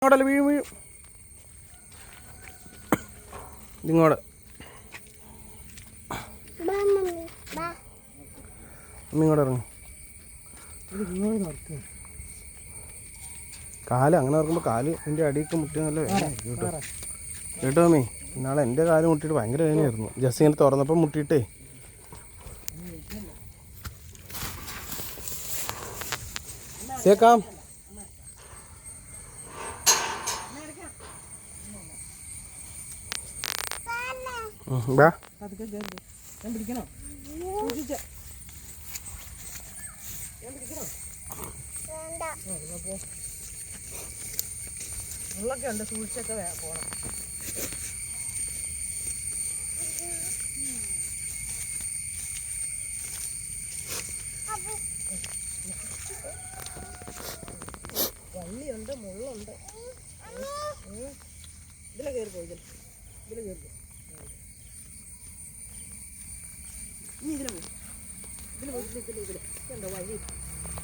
അങ്ങോട്ടല്ല വീഴും വീഴും. ഇങ്ങോട്ട് ഇങ്ങോട്ട് ഇറങ്ങും. കാല് അങ്ങനെ ഇറക്കുമ്പോൾ കാല് എൻ്റെ അടിയൊക്കെ മുട്ടി നല്ല വേദന കേട്ടോ കേട്ടോ അമ്മേ. നാളെ എൻ്റെ കാല് മുട്ടിയിട്ട് ഭയങ്കര വേദനയായിരുന്നു. ജസ്റ്റ് ഇങ്ങനെ തുറന്നപ്പോൾ മുട്ടിയിട്ടേ. കേക്കാം ഉള്ളൊക്കെ ഉണ്ട്, സൂക്ഷിച്ചൊക്കെ പോണം. വള്ളിയുണ്ട്, മുള്ളുണ്ട്. ഇതിലെ കയറി പോയി, ഇതിലെ കയറി പോയി. ഇനി ഇതിലെ പോയി, ഇതിലെ പോയി, ഇതിലെ ഉണ്ടോ വഴി.